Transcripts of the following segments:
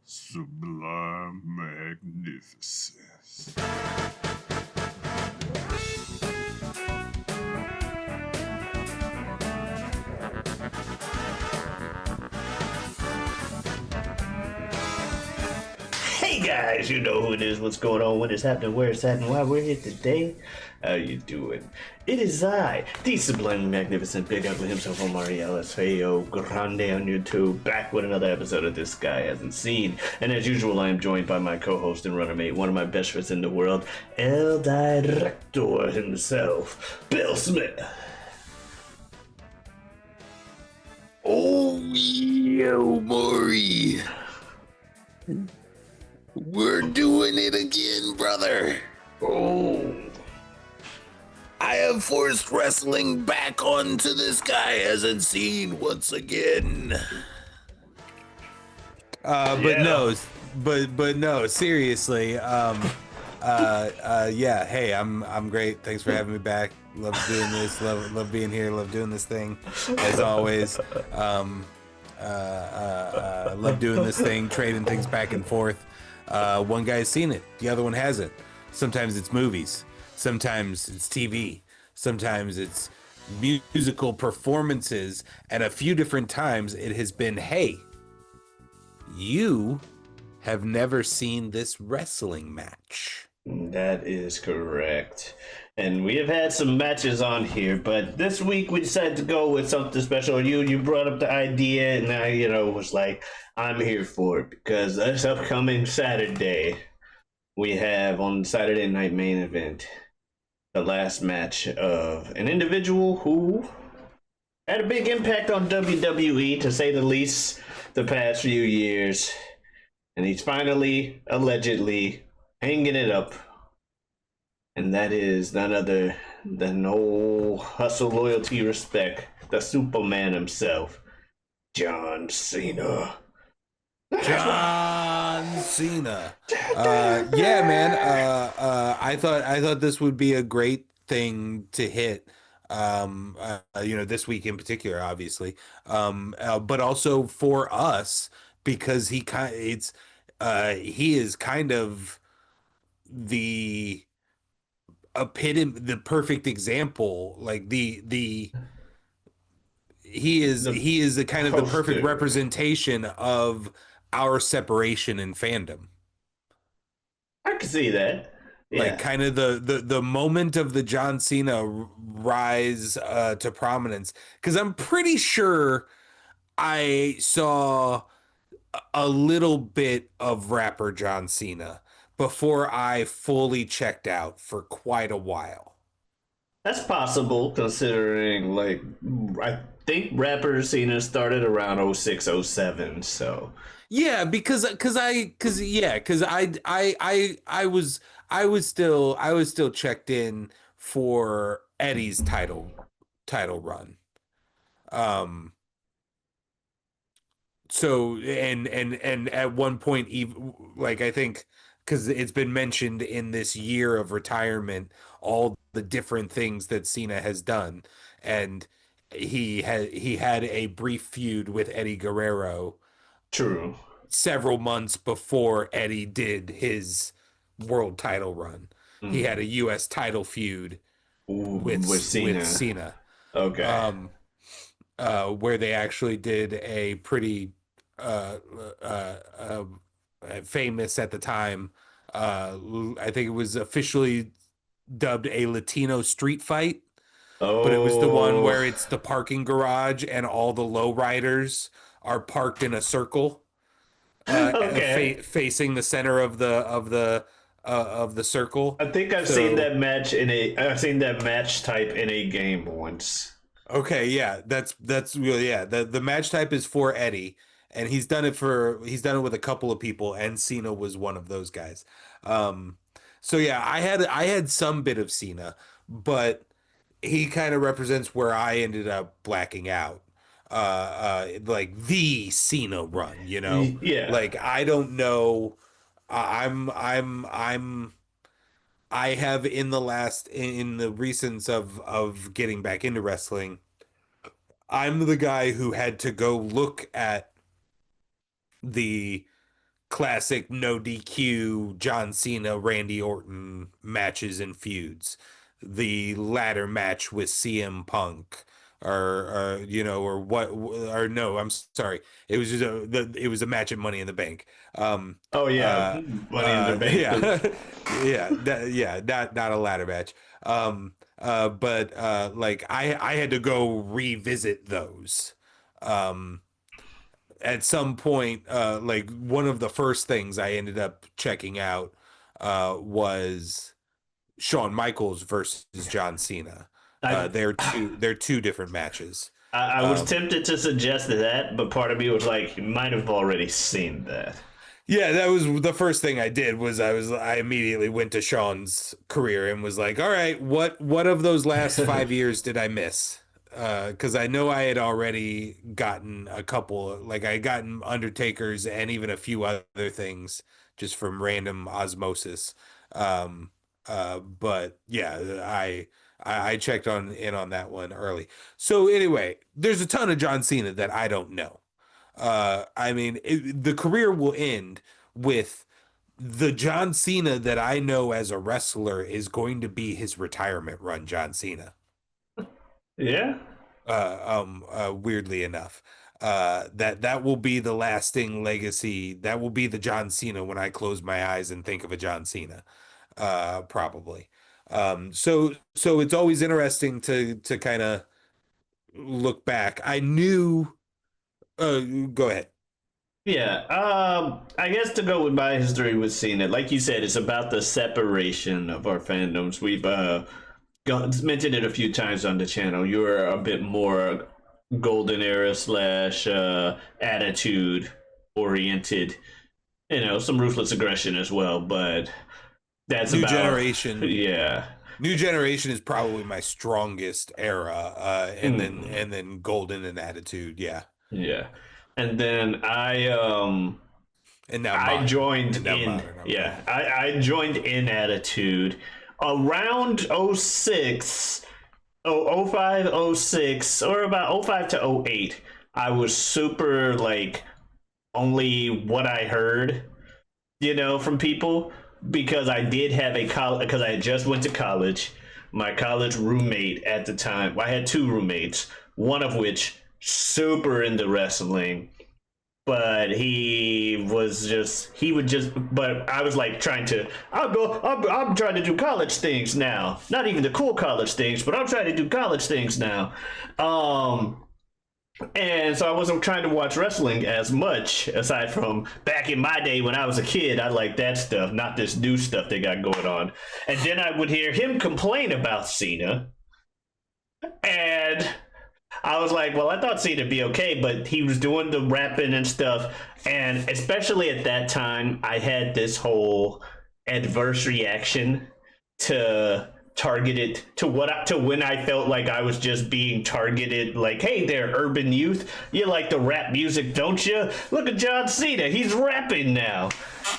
Sublime magnificence. Hey guys, you know who it is, what's going on, what is happening, where it's at, and why we're here today. How you doing? It is I, the sublime magnificent big ugly himself, Omariel Feo Grande on YouTube, back with another episode of This Guy Hasn't Seen. And as usual, I am joined by my co-host and runner mate, one of my best friends in the world, El Director himself, Bill Smith. Oh, yo, Maury. We're doing it again, brother. Oh, I have forced wrestling back onto This Guy Hasn't Seen once again. But Yeah. no, but no, seriously. Yeah. Hey, I'm great. Thanks for having me back. Love doing this. Love being here. Love doing this thing, as always. Love doing this thing, trading things back and forth. One guy's seen it, the other one hasn't. Sometimes it's movies, sometimes it's TV, sometimes it's musical performances, and a few different times it has been, hey, you have never seen this wrestling match. that is correct. And we have had some matches on here, but this week we decided to go with something special. You brought up the idea, and I was like, I'm here for it because this upcoming Saturday, we have on the Saturday night main event the last match of an individual who had a big impact on WWE, to say the least, the past few years. And he's finally, allegedly, hanging it up. And that is none other than old hustle, loyalty, respect, the Superman himself, John Cena. John Cena. Yeah, man. I thought this would be a great thing to hit. This week in particular, obviously. But also for us because he is kind of the epitome, the perfect example. Like The he is the kind of the perfect poster. representation of our separation in fandom. I can see that. Like Yeah. kind of the moment of the John Cena rise to prominence, because I'm pretty sure I saw a little bit of rapper John Cena before I fully checked out for quite a while. That's possible considering, like, I think rapper Cena started around 06, 07. So, Yeah, because I was still checked in for Eddie's title run. Um so and at one point, even like, I think, because it's been mentioned in this year of retirement, all the different things that Cena has done, and he had a brief feud with Eddie Guerrero true. several months before Eddie did his world title run. He had a Mm. U.S. title feud Ooh, with with Cena. Cena, Okay. um, where they actually did a pretty uh, uh, uh, famous at the time. I think it was officially dubbed a Latino street fight, but it was the one Oh, where it's the parking garage and all the lowriders are parked in a circle, okay. facing the center of the circle. I think I've seen So that match in a. I've seen that match type in a game once. okay, yeah, that's really, yeah. The match type is for Eddie, and he's done it with a couple of people, and Cena was one of those guys. Um, so yeah, I had some bit of Cena, but he kind of represents where I ended up blacking out. Like the Cena run, Yeah. like I don't know. I'm I have in the recent of getting back into wrestling, I'm the guy who had to go look at the classic no DQ John Cena, Randy Orton matches and feuds. The ladder match with CM Punk, or what? Or no, I'm sorry. It was just it was a match at Money in the Bank. Oh yeah, Uh, Money in the Bank. yeah, not a ladder match. But like I had to go revisit those. Um, at some point, like one of the first things I ended up checking out was Shawn Michaels versus John Cena. I, They're two different matches. I was tempted to suggest that, but part of me was like, you might have already seen that. Yeah, that was the first thing I did. I immediately went to Sean's career and was like, all right, what of those last 5 years did I miss? Because I know I had already gotten a couple, like I had gotten Undertakers and even a few other things just from random osmosis. But yeah, I checked on that one early. So anyway, there's a ton of John Cena that I don't know. I mean, the career will end with the John Cena that I know as a wrestler is going to be his retirement run, John Cena. Yeah. Weirdly enough, that will be the lasting legacy. That will be the John Cena when I close my eyes and think of a John Cena, probably. So it's always interesting to kind of look back. I knew. Go ahead. Yeah, I guess to go with my history with Cena, like you said, it's about the separation of our fandoms. We've mentioned it a few times on the channel. You're a bit more golden era slash attitude oriented, some ruthless aggression as well, but that's New about generation. Yeah. New generation is probably my strongest era, and then golden and attitude, yeah. Yeah. And then And now I joined and now in modern, okay. yeah, I joined in Attitude around 06, 05, 06, or about 05 to 08. I was super like only what I heard, from people, because I did have because I had just went to college. My college roommate at the time, I had two roommates, one of which super into wrestling, but but I was like I'm trying to do college things now, not even the cool college things, but I'm trying to do college things now. And so I wasn't trying to watch wrestling as much, aside from back in my day when I was a kid. I liked that stuff, not this new stuff they got going on. And then I would hear him complain about Cena, and I was like, well, I thought Cena would be okay, but he was doing the rapping and stuff. And especially at that time, I had this whole adverse reaction to targeted to when I felt like I was just being targeted, like, hey there, urban youth, you like the rap music, don't you? Look at John Cena, he's rapping now.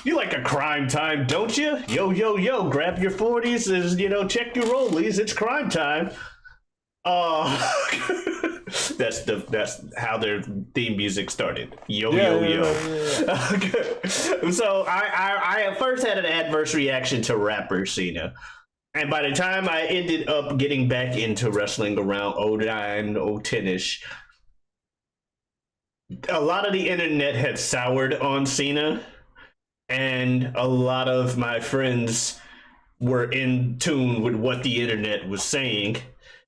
You like a crime time, don't you? Yo, yo, yo, grab your 40s, check your rollies, it's crime time. That's how their theme music started. Yo, yo, yo. Yeah. So I at first had an adverse reaction to rapper Cena. And by the time I ended up getting back into wrestling around 09, 010-ish, a lot of the internet had soured on Cena, and a lot of my friends were in tune with what the internet was saying,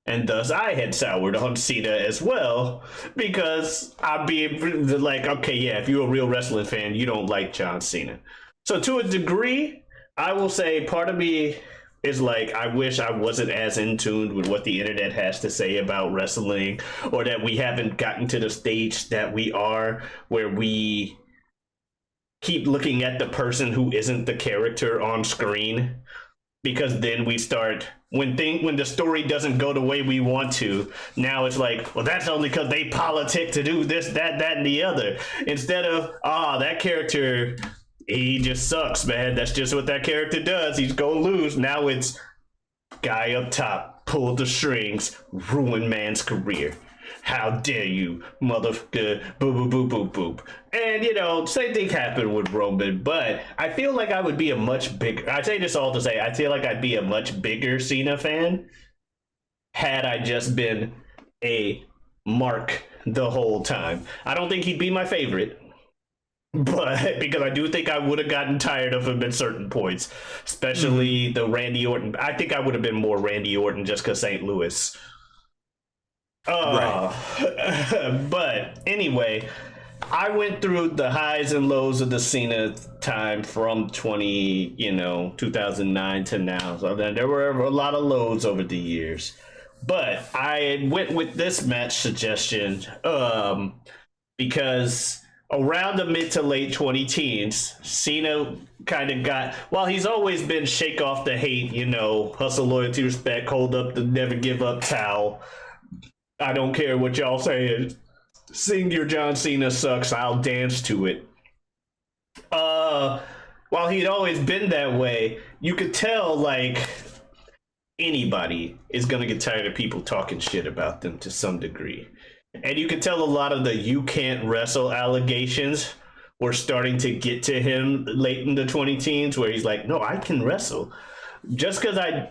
and thus I had soured on Cena as well, because I'd be like, okay, yeah, if you're a real wrestling fan, you don't like John Cena. So to a degree, I will say part of me is like, I wish I wasn't as in tune with what the internet has to say about wrestling, or that we haven't gotten to the stage that we are, where we keep looking at the person who isn't the character on screen, because then we start, when the story doesn't go the way we want to, now it's like, well, that's only because they politic to do this, that, and the other, instead of, that character, he just sucks, man. That's just what that character does. He's gonna lose. Now it's guy up top, pull the strings, ruin man's career. How dare you, motherfucker, boop, boop, boop, boop, boop. And, same thing happened with Roman, but I feel like I would be a much bigger, I say this all to say, I feel like I'd be a much bigger Cena fan had I just been a mark the whole time. I don't think he'd be my favorite, but because I do think I would have gotten tired of him at certain points, especially the Randy Orton. I think I would have been more Randy Orton just because St. Louis. Right. But anyway, I went through the highs and lows of the Cena time from 2009 to now. So then there were a lot of lows over the years. But I went with this match suggestion because around the mid to late 20 teens, Cena kind of got, while he's always been shake off the hate, hustle, loyalty, respect, hold up the never give up towel. I don't care what y'all saying. Sing your John Cena sucks, I'll dance to it. While he'd always been that way, you could tell, like, anybody is gonna get tired of people talking shit about them to some degree. And you can tell a lot of the "you can't wrestle" allegations were starting to get to him late in the 20 teens, where he's like, no, I can wrestle. Just because I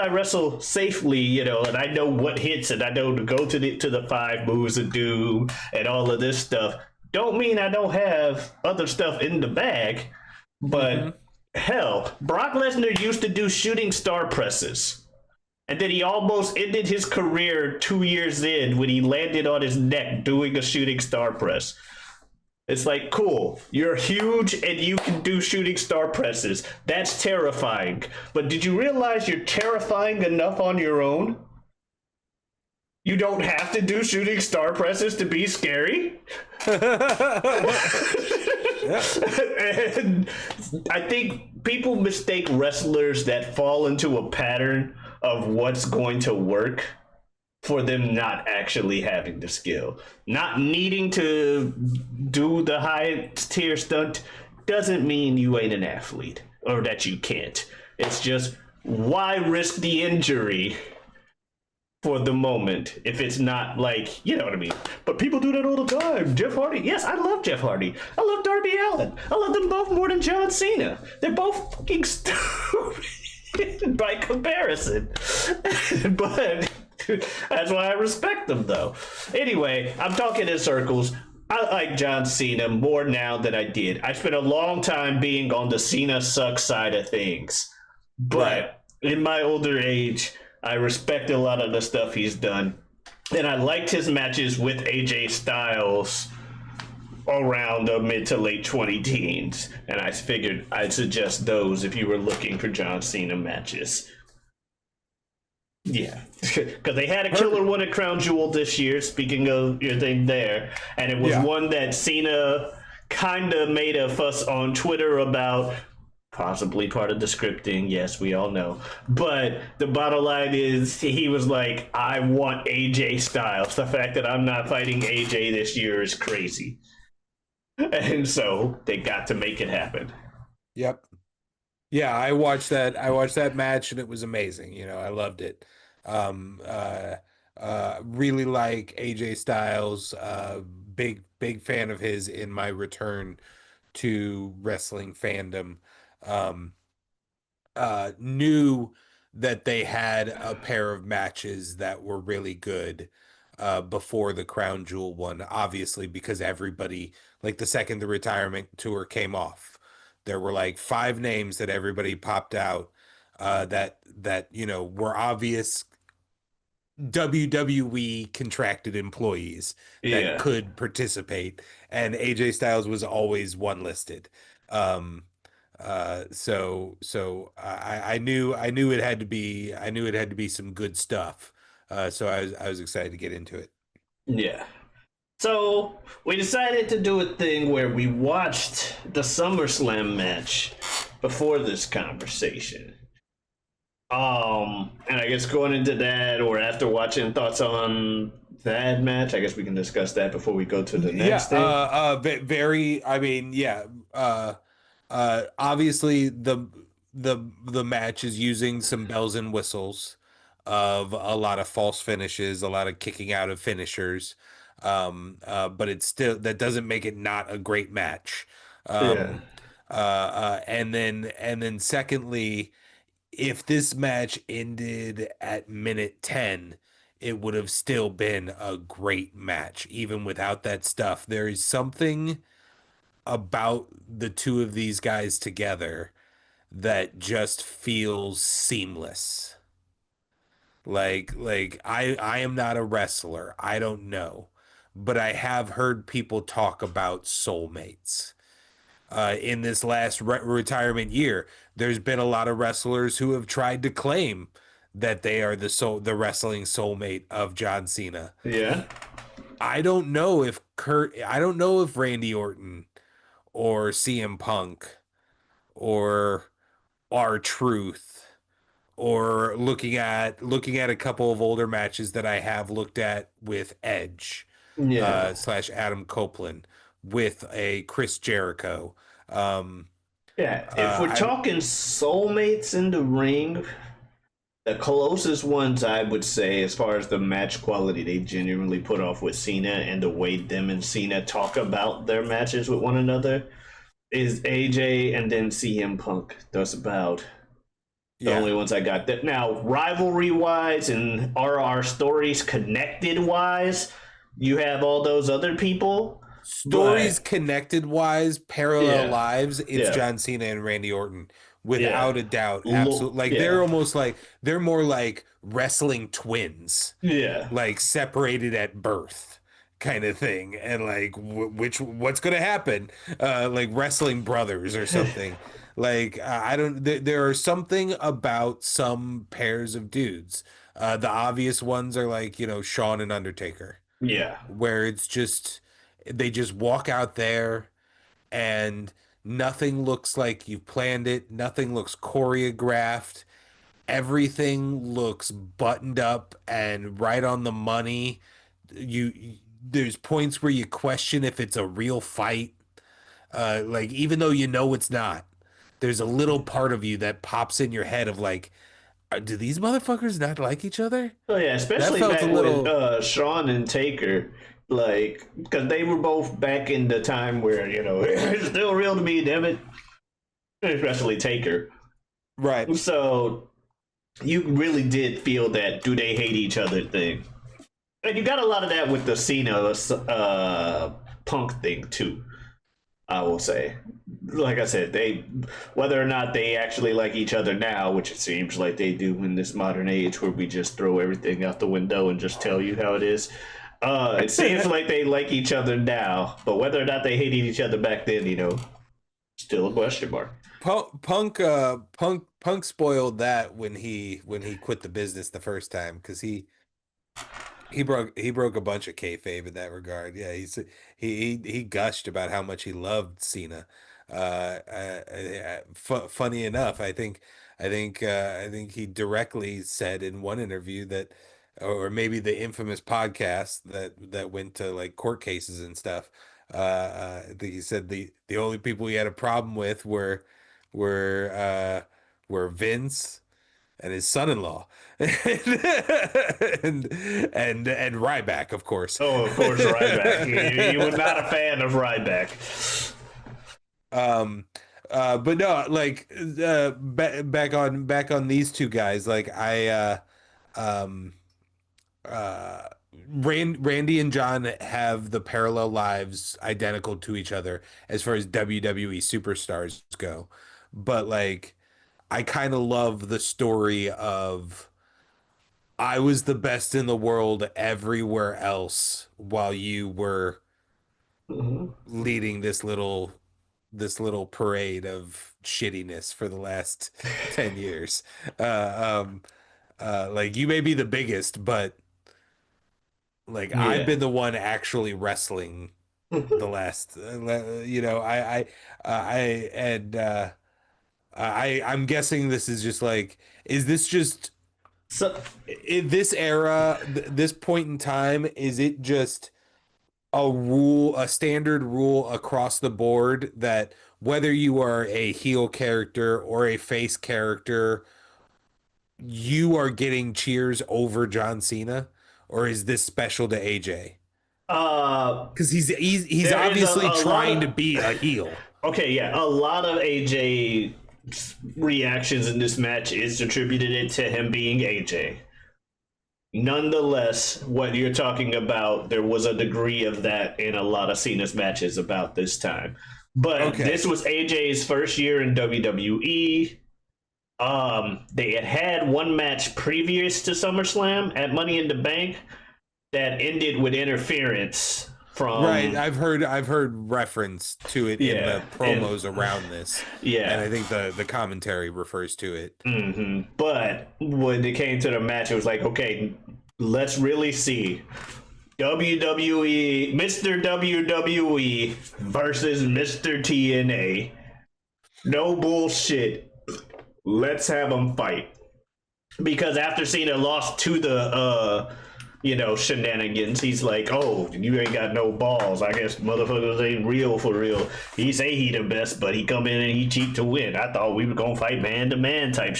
wrestle safely, and I know what hits and I know to go to the 5 moves of doom and all of this stuff, don't mean I don't have other stuff in the bag. But hell, Brock Lesnar used to do shooting star presses. And then he almost ended his career 2 years in when he landed on his neck doing a shooting star press. It's like, cool, you're huge and you can do shooting star presses. That's terrifying. But did you realize you're terrifying enough on your own? You don't have to do shooting star presses to be scary. And I think people mistake wrestlers that fall into a pattern of what's going to work for them not actually having the skill. Not needing to do the high tier stunt doesn't mean you ain't an athlete or that you can't. It's just, why risk the injury for the moment if it's not, like, you know what I mean? But people do that all the time. Jeff Hardy. Yes, I love Jeff Hardy. I love Darby Allin. I love them both more than John Cena. They're both fucking stupid by comparison. But that's why I respect them, though. Anyway, I'm talking in circles. I like John Cena more now than I did. I spent a long time being on the Cena sucks side of things. But in my older age, I respect a lot of the stuff he's done. And I liked his matches with AJ Styles around the mid to late 20 teens. And I figured I'd suggest those if you were looking for John Cena matches. Yeah, because they had a killer one at Crown Jewel this year, speaking of your thing there. And it was one that Cena kind of made a fuss on Twitter about, possibly part of the scripting. Yes, we all know. But the bottom line is, he was like, I want AJ Styles. The fact that I'm not fighting AJ this year is crazy. And so they got to make it happen. Yep. Yeah, I watched that match and it was amazing. I loved it. Really like AJ Styles, big fan of his in my return to wrestling fandom. Knew that they had a pair of matches that were really good before the Crown Jewel one, obviously, because everybody, like, the second the retirement tour came off, there were like 5 names that everybody popped out that were obvious WWE contracted employees that could participate, and AJ Styles was always one listed. So I knew it had to be some good stuff. So I was excited to get into it. Yeah. So we decided to do a thing where we watched the SummerSlam match before this conversation. And I guess going into that, or after watching, thoughts on that match, I guess we can discuss that before we go to the next thing. Obviously the match is using some bells and whistles. of a lot of false finishes, a lot of kicking out of finishers. But it's still, that doesn't make it not a great match. Yeah. And then secondly, if this match ended at minute 10, it would have still been a great match, even without that stuff. There is something about the two of these guys together that just feels seamless. I am not a wrestler. I don't know. But I have heard people talk about soulmates. In this last retirement year, there's been a lot of wrestlers who have tried to claim that they are the wrestling soulmate of John Cena. Yeah. I don't know if Randy Orton or CM Punk or R Truth, or looking at a couple of older matches that I have looked at with Edge, Yeah. slash Adam Copeland, with a Chris Jericho. Um, Yeah. If we're I talking soulmates in the ring, the closest ones I would say, as far as the match quality they genuinely put off with Cena and the way them and Cena talk about their matches with one another, is AJ and then CM Punk. That's about the Yeah, only ones I got. That now, rivalry wise and are our stories connected wise, you have all those other people, stories but connected wise, parallel yeah, lives. It's yeah, John Cena and Randy Orton, yeah, without a doubt. look, Absolutely, like yeah, they're almost like they're more like wrestling twins, yeah, like separated at birth kind of thing, and like what's gonna happen, like wrestling brothers or something. Like I don't there are something about some pairs of dudes. The obvious ones are like, Shawn and Undertaker, yeah, where it's just they just walk out there and nothing looks like you've planned it, nothing looks choreographed, everything looks buttoned up and right on the money. There's points where you question if it's a real fight. Like, even though you know it's not, there's a little part of you that pops in your head of like, do these motherfuckers not like each other? oh yeah, That especially felt a back with little Sean and Taker, like because they were both back in the time where it's still real to me, damn it, especially Taker. right. So you really did feel that do they hate each other thing. And you got a lot of that with the Cena Punk thing too. I will say, like I said, they whether or not they actually like each other now, which it seems like they do in this modern age where we just throw everything out the window and just tell you how it is. It seems like they like each other now, but whether or not they hated each other back then, still a question mark. Punk spoiled that when he quit the business the first time, because he broke a bunch of kayfabe in that regard. Yeah, he gushed about how much he loved Cena. Funny enough, I think he directly said in one interview that, or maybe the infamous podcast that went to like court cases and stuff. I think he said the only people he had a problem with were uh, were Vince and his son-in-law, and and Ryback, of course. Oh, of course, Ryback. You were not a fan of Ryback. um but no, like, back on these two guys, like um uh Randy and John have the parallel lives identical to each other as far as WWE superstars go, but like I kind of love the story of I was the best in the world everywhere else while you were Mhm. leading this little parade of shittiness for the last 10 years. Like, you may be the biggest, but like I've Yeah. been the one actually wrestling the last, I and I'm guessing this is just like, is this just So, in this era, this point in time, is it just a standard rule across the board that whether you are a heel character or a face character you are getting cheers over John Cena, or is this special to AJ? Uh, Because he's there is obviously a lot trying to of be a heel. okay, yeah, a lot of AJ reactions in this match is attributed it to him being AJ. Nonetheless, what you're talking about, there was a degree of that in a lot of Cena's matches about this time. But Okay. this was AJ's first year in WWE. They had one match previous to SummerSlam at Money in the Bank that ended with interference from Right, I've heard reference to it in yeah, the promos around this, and yeah. I think the commentary refers to it. But when it came to the match, it was like, okay, let's really see WWE, Mr. WWE versus Mr. TNA. No bullshit. Let's have them fight. Because after Cena lost to the shenanigans, he's like, oh, you ain't got no balls. I guess motherfuckers ain't real for real. He say he the best, but he come in and he cheat to win. I thought we were gonna fight man to man type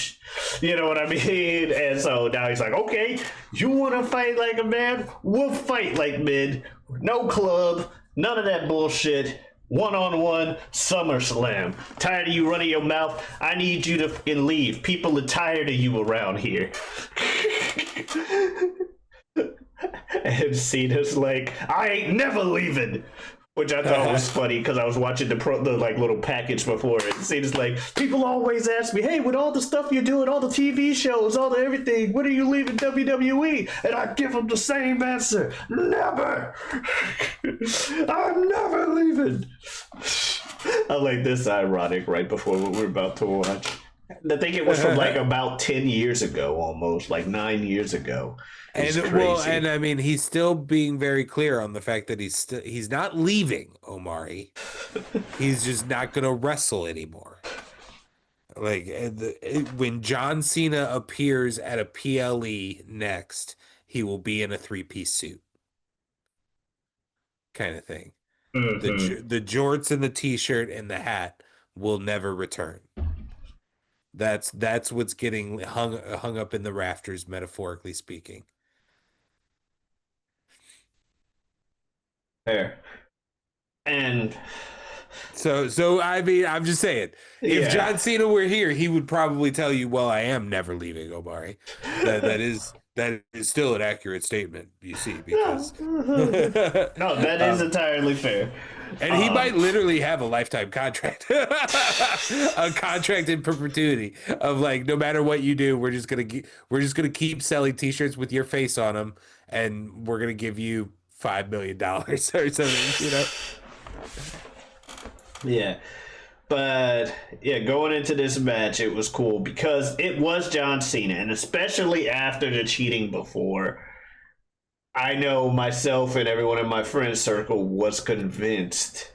you know what I mean? And so now he's like, okay, you wanna fight like a man? We'll fight like men. No club, none of that bullshit. One-on-one SummerSlam. Tired of you running your mouth? I need you to fucking leave. People are tired of you around here. And Cena's like, I ain't never leaving. Which I thought was funny because I was watching the like little package before it. Cena's like, people always ask me, hey, with all the stuff you're doing, all the TV shows, all the everything, when are you leaving WWE? And I give them the same answer. Never. I'm never leaving. I'm like, this is ironic right before what we're about to watch. I think it was from like about 10 years ago almost, like 9 years ago. It's And crazy. well, and I mean, he's still being very clear on the fact that he's not leaving Omari. He's just not going to wrestle anymore. Like when John Cena appears at a PLE next, he will be in a 3-piece suit, kind of thing. The jorts and the t-shirt and the hat will never return. That's what's getting hung up in the rafters, metaphorically speaking. Fair. And So I mean, I'm just saying, if yeah. John Cena were here, he would probably tell you, "Well, I am never leaving Omari." That is still an accurate statement, you see, because No, that is entirely fair. and he might literally have a lifetime contract, a contract in perpetuity of like, no matter what you do, we're just gonna keep selling T-shirts with your face on them, and we're gonna give you $5 million or something, you know. Yeah. But yeah, going into this match, it was cool because it was John Cena, and especially after the cheating before, I know myself and everyone in my friend circle was convinced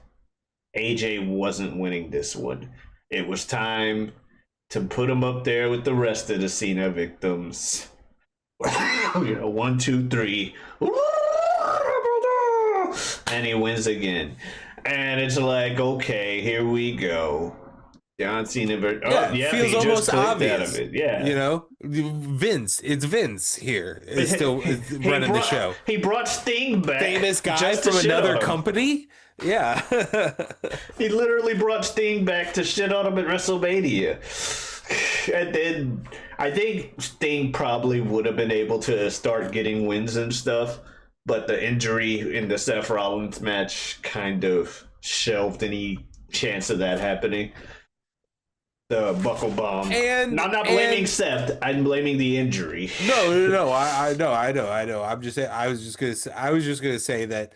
AJ wasn't winning this one. It was time to put him up there with the rest of the Cena victims. You know, 1, 2, 3, and he wins again. And it's like, okay, here we go. John Cena. Yeah, feels he almost just clicked obvious. out of it. Yeah, You know, it's Vince here. Is still running the show. He brought Sting back. Famous guy just to from shit on another him. company. Yeah. He literally brought Sting back to shit on him at WrestleMania. And then I think Sting probably would have been able to start getting wins and stuff, but the injury in the Seth Rollins match kind of shelved any chance of that happening. The buckle bomb. And I'm not blaming Seth. I'm blaming the injury. No. I know. I'm just saying. I was just gonna say that,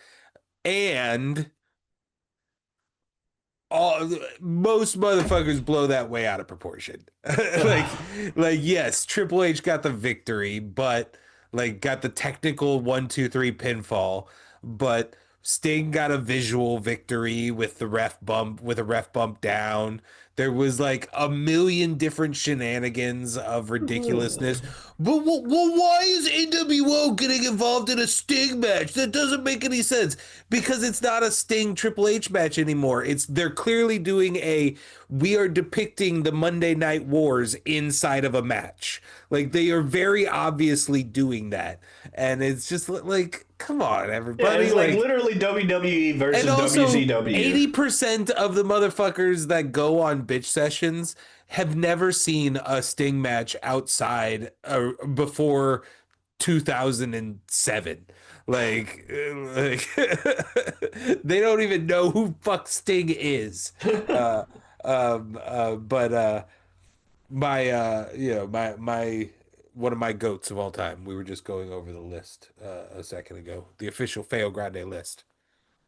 and most motherfuckers blow that way out of proportion. like yes, Triple H got the victory, but like got the technical 1, 2, 3 pinfall, but Sting got a visual victory with a ref bump down. There was like a million different shenanigans of ridiculousness. But why is NWO getting involved in a Sting match? That doesn't make any sense. Because it's not a Sting Triple H match anymore. They're clearly doing we are depicting the Monday Night Wars inside of a match. Like they are very obviously doing that. And it's just like, come on, Yeah, everybody. it's like literally WWE versus And also, WCW. 80% of the motherfuckers that go on bitch sessions have never seen a Sting match outside before 2007. Like they don't even know who fuck Sting is. But my one of my goats of all time. We were just going over the list a second ago. The official Feo Grande list.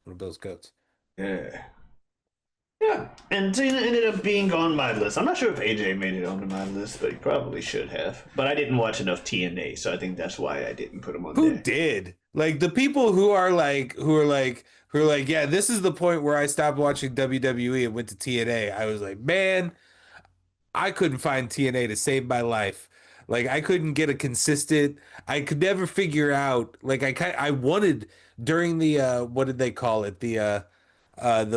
One of Bill's goats. Yeah. Yeah, and Cena ended up being on my list. I'm not sure if AJ made it onto my list, but he probably should have. But I didn't watch enough TNA, so I think that's why I didn't put him on Who there. did? Like the people who are like, yeah, this is the point where I stopped watching WWE and went to TNA. I was like, man, I couldn't find TNA to save my life. Like I couldn't get a consistent. I could never figure out. Like I wanted during the what did they call it? The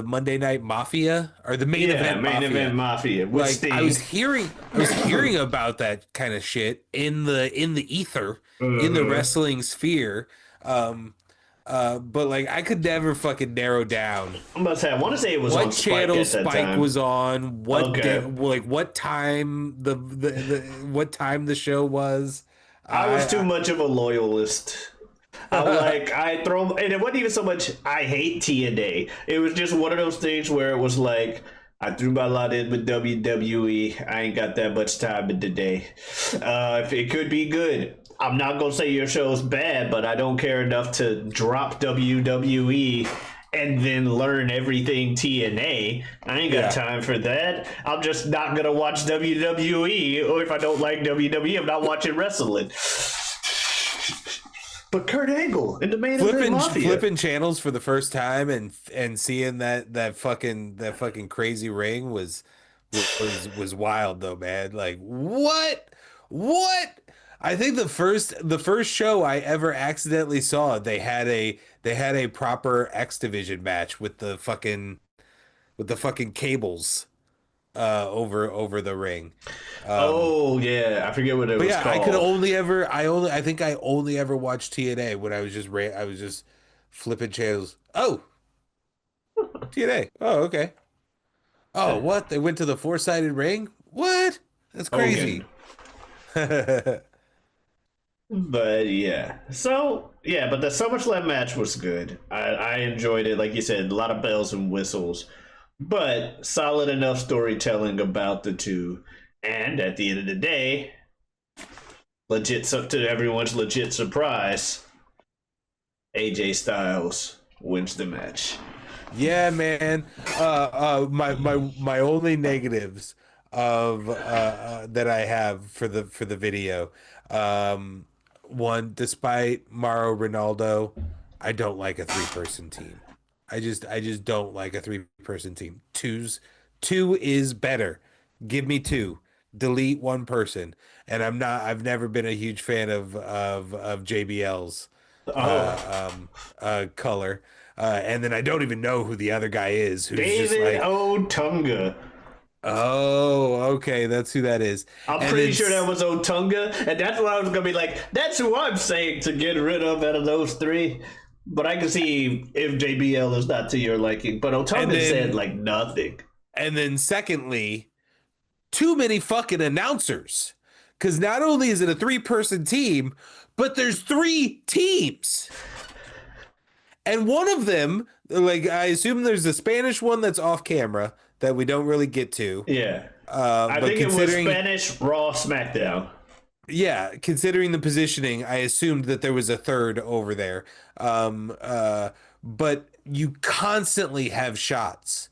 Monday Night Mafia or the main Yeah, event main Mafia. event Mafia with Like Sting. I was hearing about that kind of shit in the ether, in the wrestling sphere. But like I could never fucking narrow down I'm about to say, I want to say it was on what Spike channel at that Spike time. was on, what Okay. like what time the what time the show was. I was too much of a loyalist. I throw, and it wasn't even so much I hate TNA. It was just one of those things where it was like I threw my lot in with WWE. I ain't got that much time in the day. If it could be good, I'm not gonna say your show's bad, but I don't care enough to drop WWE and then learn everything TNA. I ain't got Yeah. time for that. I'm just not gonna watch WWE, or if I don't like WWE, I'm not watching wrestling. But Kurt Angle in the main event Mafia. Flipping channels for the first time and seeing that fucking crazy ring was wild though, man. Like what? I think the first show I ever accidentally saw, they had a proper X Division match with the fucking cables over the ring. Oh yeah, I forget what it But was yeah, called. I think I only ever watched TNA when I was just flipping channels. Oh, TNA. Oh, okay. Oh, what? They went to the four-sided ring? What? That's crazy. Hogan. But yeah, but the SummerSlam match was good. I enjoyed it. Like you said, a lot of bells and whistles, but solid enough storytelling about the two. And at the end of the day, legit to everyone's legit surprise, AJ Styles wins the match. Yeah, man. My only negatives of that I have for the video. One, despite Mauro Ronaldo, I don't like a three-person team. I just don't like a three-person team. Two is better. Give me two. Delete one person. And I've never been a huge fan of JBL's Oh, color. And then I don't even know who the other guy is, who's just David like, Otunga. oh, okay, that's who that is. I'm And pretty then sure that was Otunga, and that's what I was gonna be like. That's who I'm saying to get rid of out of those three. But I can see if JBL is not to your liking. But Otunga said like nothing. And then secondly, too many fucking announcers. Because not only is it a three-person team, but there's three teams. And one of them, like I assume there's a Spanish one that's off camera that we don't really get to. Yeah, I But think it was Spanish Raw SmackDown. yeah, considering the positioning, I assumed that there was a third over there. But you constantly have shots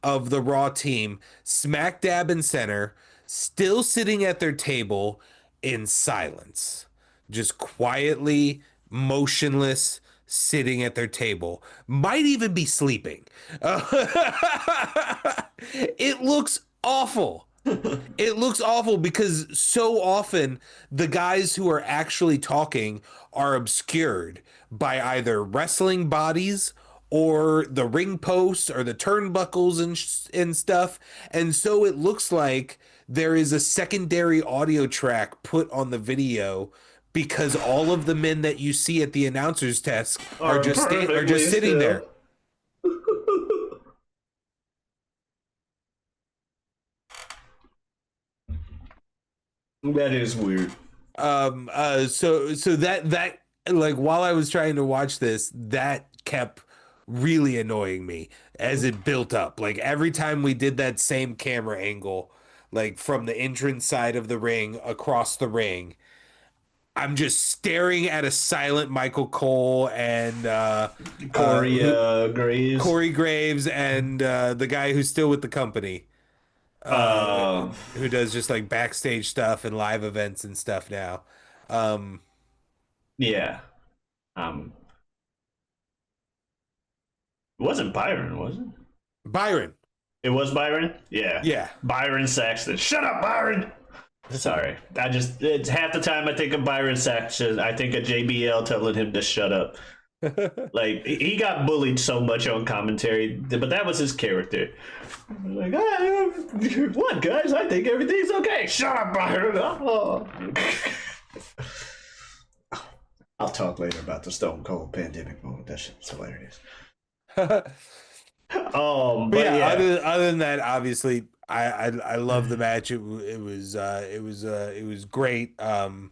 of the Raw team smack dab in center, still sitting at their table in silence, just quietly, motionless, sitting at their table. Might even be sleeping. It looks awful. It looks awful because so often the guys who are actually talking are obscured by either wrestling bodies or the ring posts or the turnbuckles and stuff. And so it looks like there is a secondary audio track put on the video because all of the men that you see at the announcer's desk are just sitting there. That is weird. So that like while I was trying to watch this, that kept really annoying me as it built up. Like every time we did that same camera angle, like from the entrance side of the ring across the ring, I'm just staring at a silent Michael Cole and Graves. Corey Graves and the guy who's still with the company. Uh, Who does just like backstage stuff and live events and stuff now. Um, yeah. Um, it wasn't Byron, was it? Byron. It was Byron? Yeah. Yeah. Byron Saxton. Shut up, Byron! Sorry. It's half the time I think of Byron Saxton, I think of JBL telling him to shut up. Like, he got bullied so much on commentary, but that was his character. Like, what, guys? I think everything's okay. Shut up, Byron. Oh. I'll talk later about the Stone Cold pandemic moment. That shit's hilarious. But yeah, other than that, obviously, I love the match. It was great. God,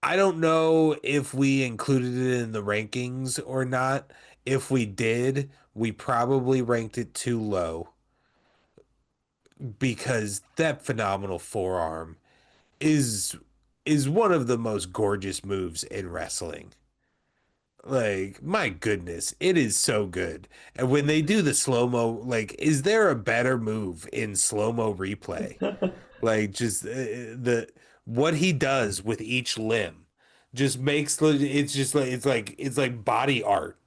I don't know if we included it in the rankings or not. If we did, we probably ranked it too low because that phenomenal forearm is one of the most gorgeous moves in wrestling. Like, my goodness, it is so good. And when they do the slow-mo, like, is there a better move in slow-mo replay? Like, just the what he does with each limb just makes it's like body art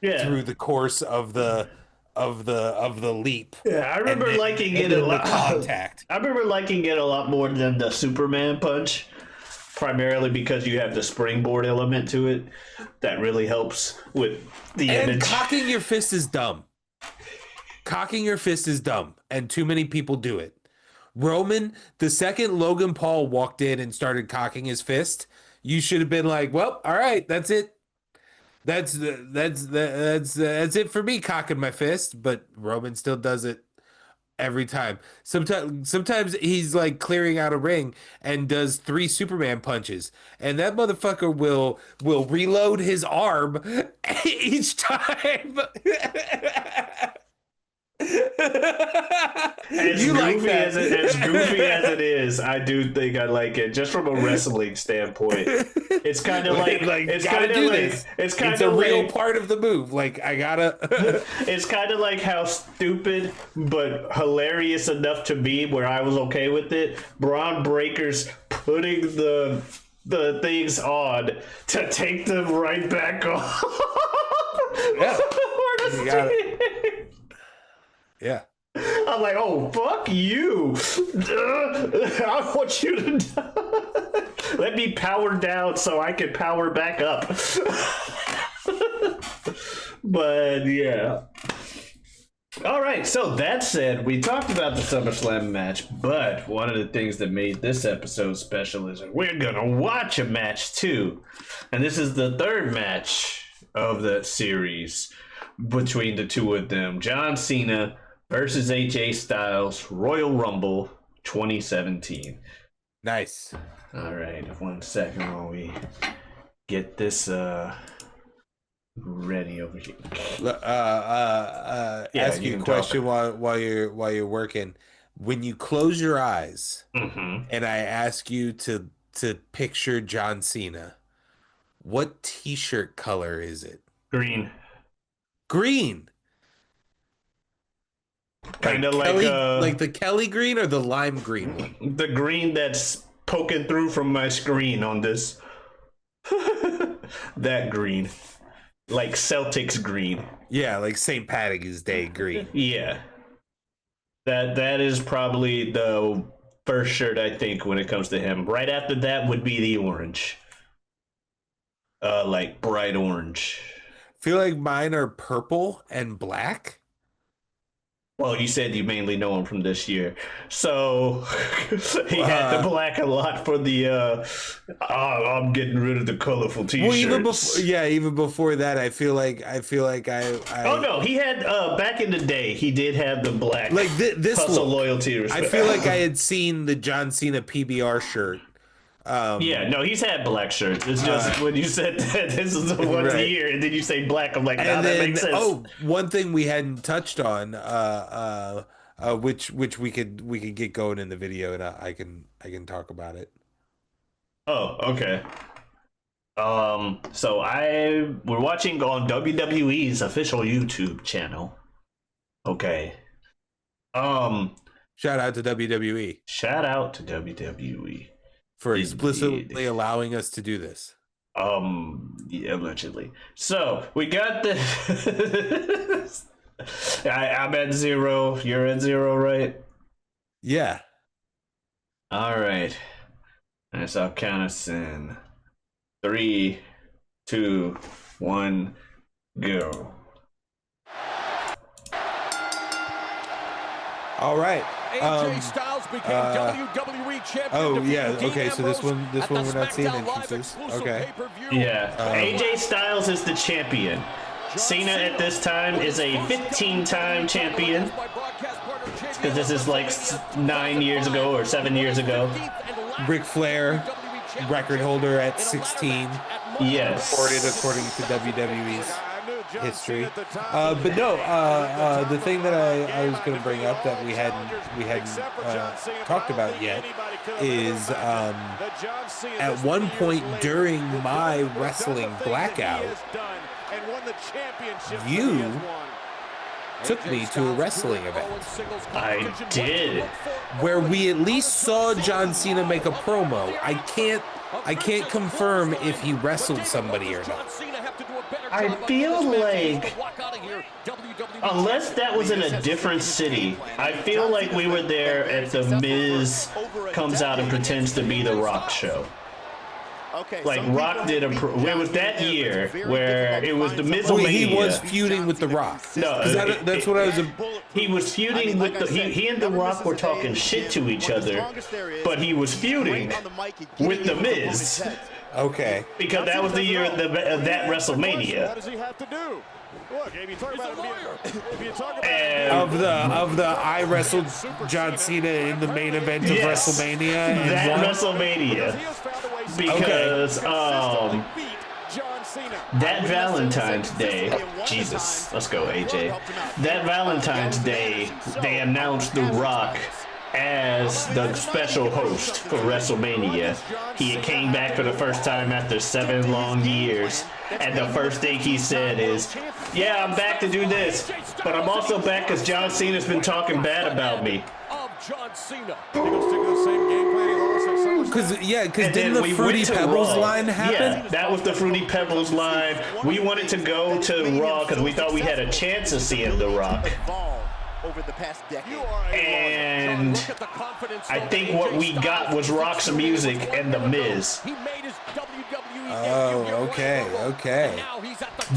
through the course of the leap. Yeah, I remember liking it a lot. Contact. I remember liking it a lot more than the Superman punch, primarily because you have the springboard element to it that really helps with the And image. cocking your fist is dumb. Cocking your fist is dumb, and too many people do it. Roman, the second Logan Paul walked in and started cocking his fist, you should have been like, "Well, all right, that's it. That's it for me cocking my fist." But Roman still does it every time. Sometimes he's like clearing out a ring and does 3 Superman punches, and that motherfucker will reload his arm each time. As goofy as it is, I do think I like it just from a wrestling standpoint. It's kind of like it's kind of like it's a real part of the move. Like, I gotta. It's kind of like how stupid but hilarious enough to me, where I was okay with it. Braun Breaker's putting the things on to take them right back off. Yeah. You got it. Yeah. I'm like, oh, fuck you. I want you to let me power down so I can power back up. But yeah. All right, so that said, we talked about the SummerSlam match, but one of the things that made this episode special is we're going to watch a match too. And this is the third match of that series between the two of them. John Cena versus AJ Styles, Royal Rumble 2017. Nice. All right, 1 second while we get this ready over here. Ask you a question while you're working. When you close your eyes and I ask you to picture John Cena, what t-shirt color is it? Green. Green. Kind of like the Kelly green or the lime green one? The green that's poking through from my screen on this. That green. like Celtics green. Yeah, like St. Patrick's Day green. Yeah. That is probably the first shirt I think when it comes to him. Right after that would be the orange. Like bright orange. Feel like mine are purple and black. Well, you said you mainly know him from this year, so he had the black a lot for the. I'm getting rid of the colorful T-shirts. Well, even before that, I feel like I. Oh no, he had back in the day. He did have the black, like this hustle, look. loyalty, respect. I feel like I had seen the John Cena PBR shirt. Yeah, no, he's had black shirts. It's just when you said that this is the once a year, and then you say black, I'm like, that makes sense. Oh, one thing we hadn't touched on, which we could get going in the video, and I can talk about it. Oh, okay. So we're watching on WWE's official YouTube channel. Okay. Shout out to WWE. Shout out to WWE. For explicitly allowing us to do this. Yeah, allegedly. So we got the. I'm at 0. You're at 0, right? Yeah. All right. And so I'll count us in. 3, 2, 1, go. All right. AJ Styles became WWE champion. Oh yeah, okay. So this one we're not seeing entrances. Okay. Yeah. AJ Styles is the champion. Cena at this time is a 15-time champion. Because this is like 9 years ago or 7 years ago. Ric Flair, record holder at 16. Yes. According to WWE's history. But no, the thing that I was going to bring up that we hadn't talked about yet is at one point during my wrestling blackout, you took me to a wrestling event. I did. Where we at least saw John Cena make a promo. I can't confirm if he wrestled somebody or not. I feel like, unless that was in a different city, I feel like we were there at the Miz comes out and pretends to be the Rock show. Like Rock did it was that year where it was the Miz. He was feuding with the Rock. No, that's what I was. He was feuding with the. He and the Rock were talking shit to each other, but he was feuding with the Miz. Okay. Because that was the year of that WrestleMania. What does he have to do? Look, if you talk about of the I wrestled John Cena in the main event of WrestleMania and that won? WrestleMania. Because that Valentine's Day, Jesus, let's go AJ. That Valentine's Day, they announced The Rock as the special host for WrestleMania. He came back for the first time after 7 long years, and the first thing he said is, "Yeah, I'm back to do this, but I'm also back because John Cena's been talking bad about me." Because didn't the Fruity Pebbles line happen? Yeah, that was the Fruity Pebbles line. We wanted to go to Raw because we thought we had a chance of seeing The Rock. Over the past decade. And I think what we got was Rock's music and The Miz. Oh, okay.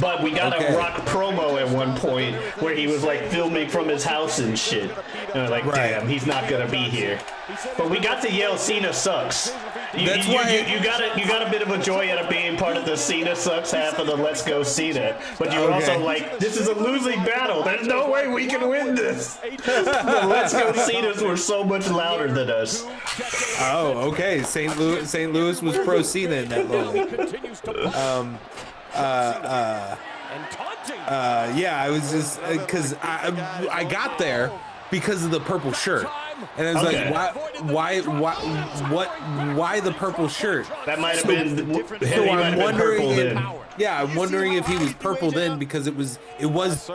But we got a Rock promo at one point where he was like filming from his house and shit. And we're like, damn, he's not gonna be here. But we got to yell, "Cena sucks." You got a bit of a joy out of being part of the Cena sucks half of the Let's Go Cena. But you're also like, this is a losing battle. There's no way we can win this. The Let's Go Cenas were so much louder than us. Oh, okay. St. Louis was pro Cena in that moment. Yeah, I was just because I got there because of the purple shirt. And I was like, why the purple shirt? That might have been. So I'm wondering I'm wondering if he was purple then because it was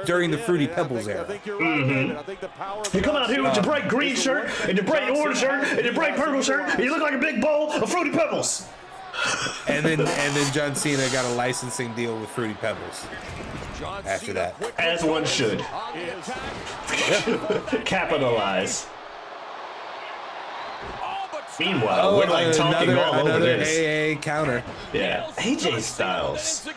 during the Fruity Pebbles era. You come out here with your bright green shirt and your bright orange shirt and your bright purple shirt, and you look like a big bowl of Fruity Pebbles. And then John Cena got a licensing deal with Fruity Pebbles after that. As one should. Capitalize. Meanwhile, we're like talking all over another this. AA counter. Yeah, AJ Styles.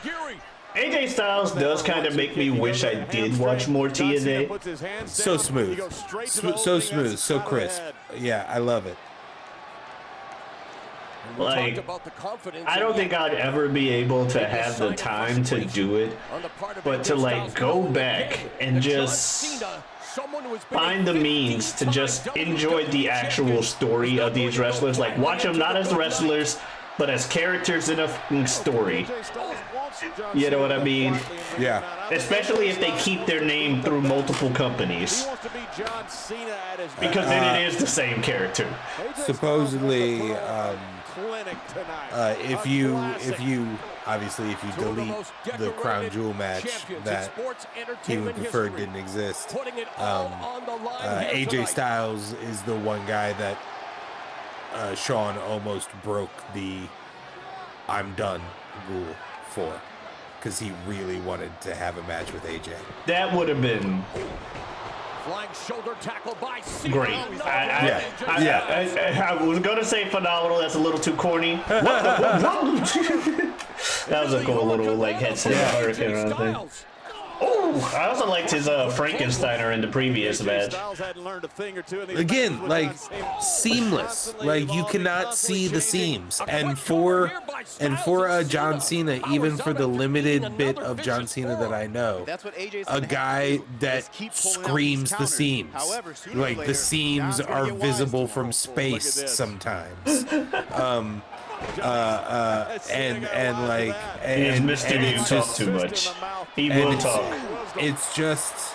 AJ Styles does kind of make me wish I did watch more TNA. So smooth, so smooth, so crisp. Yeah, I love it. Like, I don't think I'd ever be able to have the time to do it, but to like go back and just find the means to just enjoy the actual story of these wrestlers. Like, watch them not as wrestlers, but as characters in a fucking story. You know what I mean? Yeah. Especially if they keep their name through multiple companies. Because then it is the same character. Supposedly, if you obviously if you delete the Crown Jewel match that he would prefer didn't exist, AJ Styles is the one guy that Sean almost broke the "I'm done" rule for, because he really wanted to have a match with AJ. That would have been flying shoulder tackle by Cena. Great. I was gonna say phenomenal. That's a little too corny. That was a cool little like headset hurricane around thing. Oh, I also liked his Frankensteiner in the previous match. Again, like seamless. Like you cannot see the seams. And for John Cena, even for the limited bit of John Cena that I know, a guy that screams the seams. Like the seams are visible from space sometimes. And Mr. You talk too much. He will talk. It just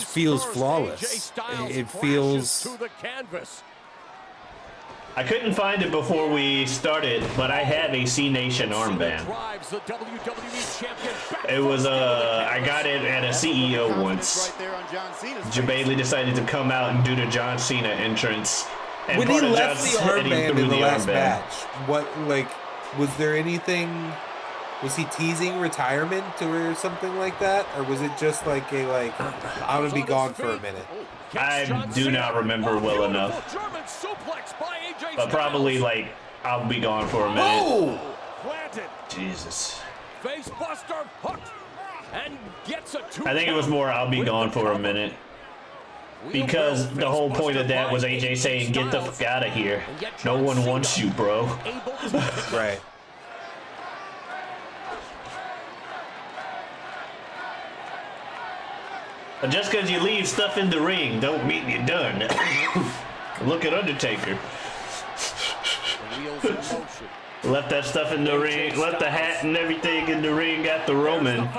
feels flawless. It feels. I couldn't find it before we started, but I have a C Nation armband. It was I got it at a CEO once. Bailey decided to come out and do the John Cena entrance. And When he left the armband in the last match, what, like, was there anything? Was he teasing retirement or something like that, or was it just like a I'm gonna be gone for a minute? I do not remember well enough, but probably like I'll be gone for a minute. Oh! Jesus. I think it was more I'll be gone for a minute. Because the whole point of that was AJ saying, "Get the fuck out of here. No one wants you, bro." Right. But just because you leave stuff in the ring, don't mean you're done. Look at Undertaker. Left that stuff in the ring, left the hat and everything in the ring, got the Roman.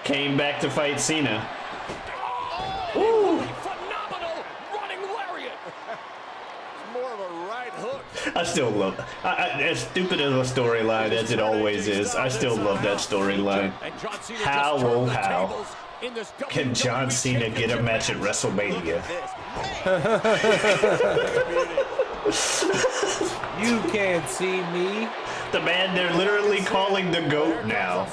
Came back to fight Cena. Ooh. Phenomenal running lariat. More of a right hook. I still love it. As stupid of a storyline as it always is, I still love that storyline. How can John Cena get a match at WrestleMania? You can't see me. The man they're literally calling the GOAT now.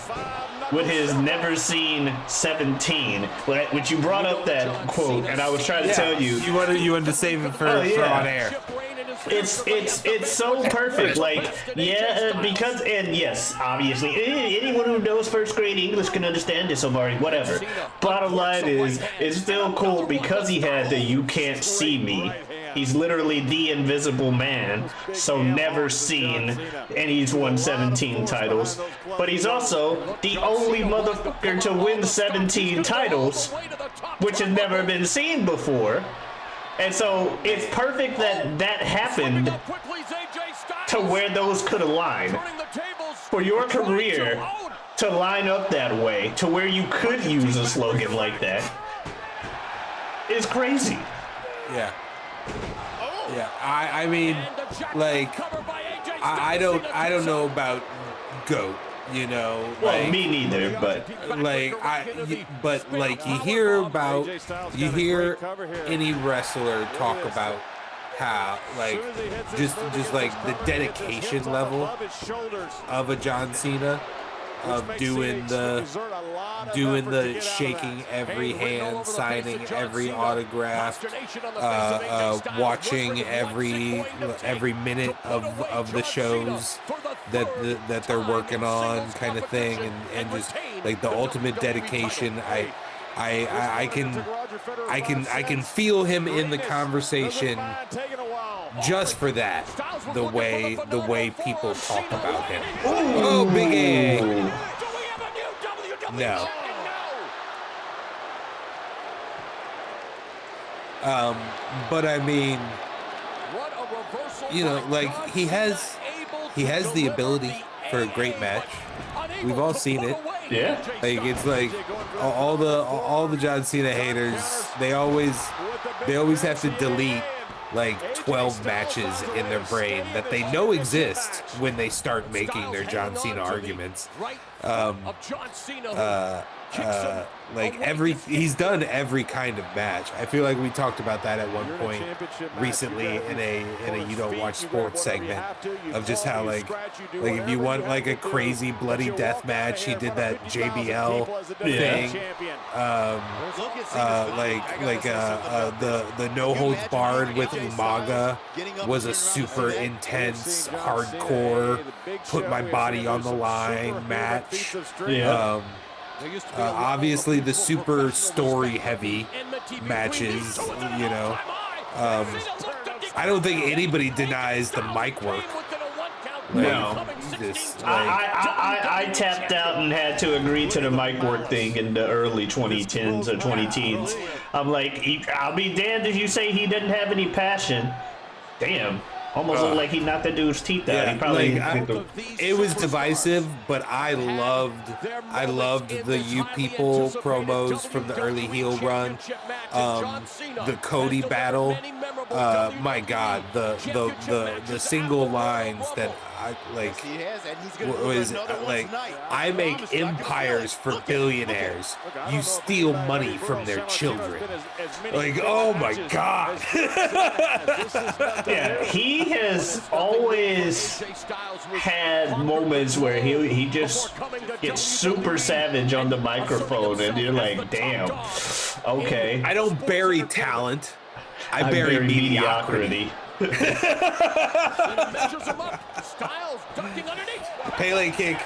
With his never seen 17, which you brought up that quote, and I was trying to tell you. You wanted to save it for on air. It's so perfect. Like, because, and yes, obviously, anyone who knows first grade English can understand this, Omari, whatever. Bottom line is, it's still cool because he had the "you can't see me." He's literally the invisible man, so never seen, and he's won 17 titles. But he's also the only motherfucker to win 17 titles, which has never been seen before. And so it's perfect that that happened to where those could align. For your career to line up that way, to where you could use a slogan like that, is crazy. Yeah. Yeah, I mean, like, I don't know about GOAT, you know. Well, like, me neither, but you hear any wrestler talk about how like just like the dedication level of a John Cena of doing the shaking every hand, signing every autograph, watching every minute of the shows that they're working on, kind of thing, and just like the ultimate dedication. I can feel him in the conversation just for that. The way people talk about him. Oh, Big A. No. But I mean, you know, like he has the ability for a great match. We've all seen it. Yeah. Like it's like all the John Cena haters, they always have to delete like 12 matches in their brain that they know exist when they start making their John Cena arguments. Like he's done every kind of match. I feel like we talked about that at one point recently in a You Don't Watch Sports segment of just how like if you want like a crazy bloody death match, he did that JBL thing. The No Holds Barred with Umaga was a super intense, hardcore, put my body on the line match. Yeah. Obviously the super story heavy matches, you know. I don't think anybody denies the mic work. Like, No. Just, like, I tapped out and had to agree to the mic work thing in the early 2010s or 2010s. I'm like, I'll be damned if you say he didn't have any passion. Damn. Almost looked like he knocked that dude's teeth out. Yeah, He probably it was divisive, but I loved the You People promos from the early heel run. The Cody battle. My God, the single lines that I like was like, I make empires for billionaires. You steal money from their children. Like, oh my God. Yeah, he has always had moments where he just gets super savage on the microphone, and you're like, damn, okay. I don't bury talent. I bury mediocrity. Pele kick.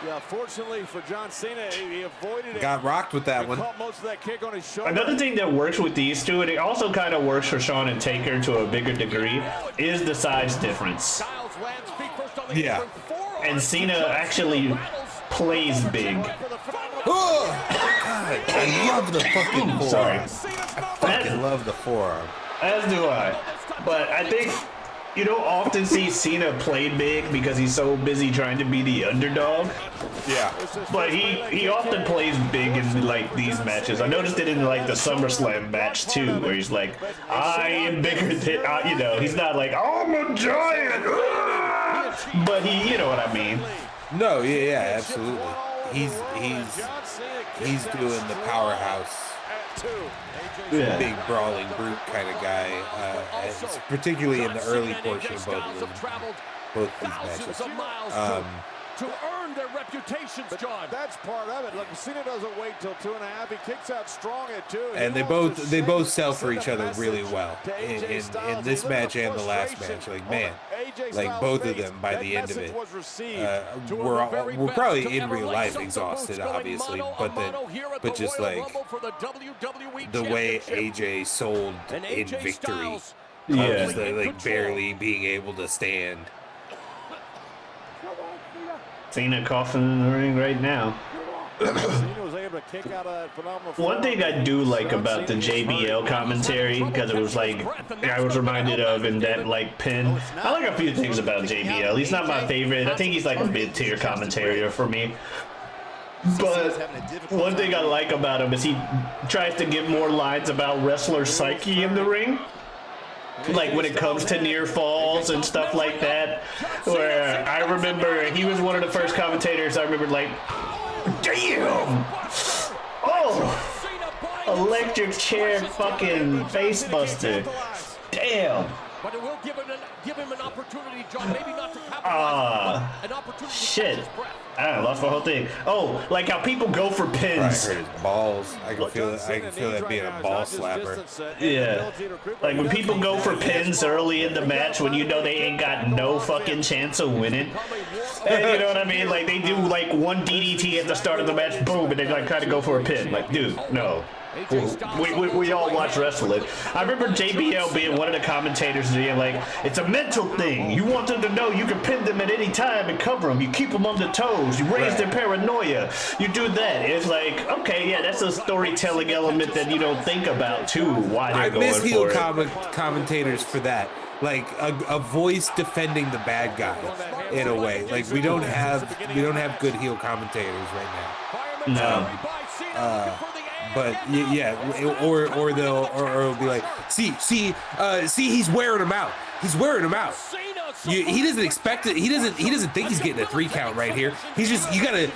Yeah, fortunately for John Cena, he avoided it. Got rocked with that one. Caught most of that kick on his shoulder. Another thing that works with these two, and it also kind of works for Shawn and Taker to a bigger degree, is the size difference. Yeah. And Cena actually plays big. Oh, God, I love the fucking forearm. Sorry. I fucking love the forearm. As do I. But I think you don't often see Cena play big because he's so busy trying to be the underdog. Yeah. But he often plays big in like these matches. I noticed it in like the SummerSlam match too, where he's like, I am bigger than, you know, he's not like, I'm a giant. But he, you know what I mean. No, yeah, absolutely. He's doing the powerhouse, big brawling brute kind of guy, particularly in the early portion of both these matches. To earn their reputations, John. That's part of it. Look, Cena doesn't wait till 2.5. He kicks out strong at 2. And they both sell for each other really well in this match and the last match. Like, man, like both of them by the end of it, we're probably in real life exhausted, obviously, but just like the way AJ sold in victory, just like barely being able to stand. Cena coughing in the ring right now. One thing I do like about the JBL commentary, because it was like I was reminded of in that like pin. I like a few things about JBL. He's not my favorite. I think he's like a mid-tier commentator for me. But one thing I like about him is he tries to give more lines about wrestler psyche in the ring. Like when it comes to near falls and stuff like that, where I remember he was one of the first commentators I remember like, damn, Electric chair fucking face buster. Damn. But it will give him an opportunity, John, maybe not to capitalize, but an opportunity shit. to catch his breath. I lost my whole thing. Oh, like how people go for I pins. hurt his balls. I can feel it. I can feel that being a ball slapper. Yeah. Like when people go for pins early in the match when you know they ain't got no fucking chance of winning. And you know what I mean? Like they do like one DDT at the start of the match, boom, and they like try to go for a pin. Like, dude, no. We all watch wrestling. I remember JBL being one of the commentators being like, it's a mental thing. You want them to know you can pin them at any time and cover them. You keep them on the toes. You raise their paranoia. You do that. It's like, okay, yeah, that's a storytelling element that you don't think about too. Why they're I going miss for heel it. commentators for that. Like a voice defending the bad guy in a way. Like we don't have good heel commentators right now. No. But yeah, or it'll be like, see, he's wearing him out. He's wearing him out. He doesn't expect it. He doesn't think he's getting a 3 count right here. He's just you gotta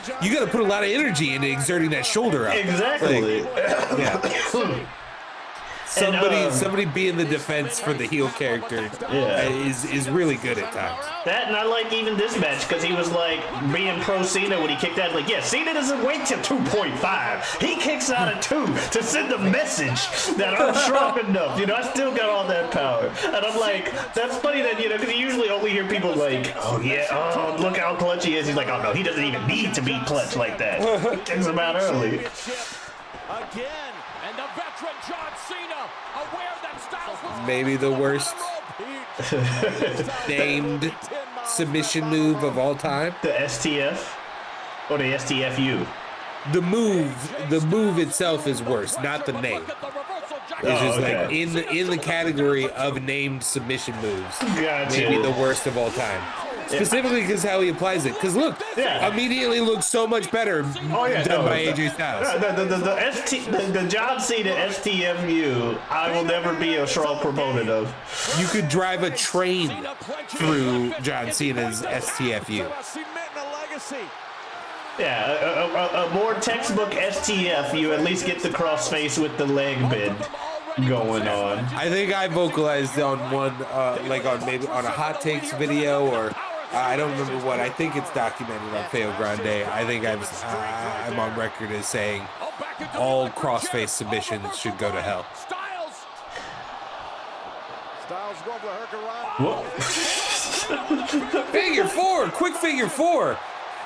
put a lot of energy into exerting that shoulder up. Exactly. Like, yeah. Somebody being the defense for the heel character is really good at times. That, and I like even this match because he was like being pro Cena when he kicked out. Like, yeah, Cena doesn't wait till 2.5. He kicks out at 2 to send a message that I'm strong enough. You know, I still got all that power. And I'm like, that's funny that, you know, because you usually only hear people like, oh yeah, oh look how clutch he is. He's like, oh no, he doesn't even need to be clutch like that. He kicks him out early. Again, and the veteran John Cena, aware that Styles was Maybe the worst named submission move of all time. The STF or the STFU? The move itself is worse, not the name. It's just like in the category of named submission moves. Gotcha. Maybe the worst of all time. Specifically because how he applies it. Because look, immediately looks so much better done by AJ Styles. The John Cena STFU, I will never be a strong proponent of. You could drive a train through John Cena's STFU. Yeah, a more textbook STF, you at least get the crossface with the leg bend going on. I think I vocalized on one, like on maybe on a Hot Takes video, or I don't remember what. I think it's documented on Feo Grande. I think I'm on record as saying all crossface submissions should go to hell. Styles going for the Hurricane. Figure 4, quick figure 4.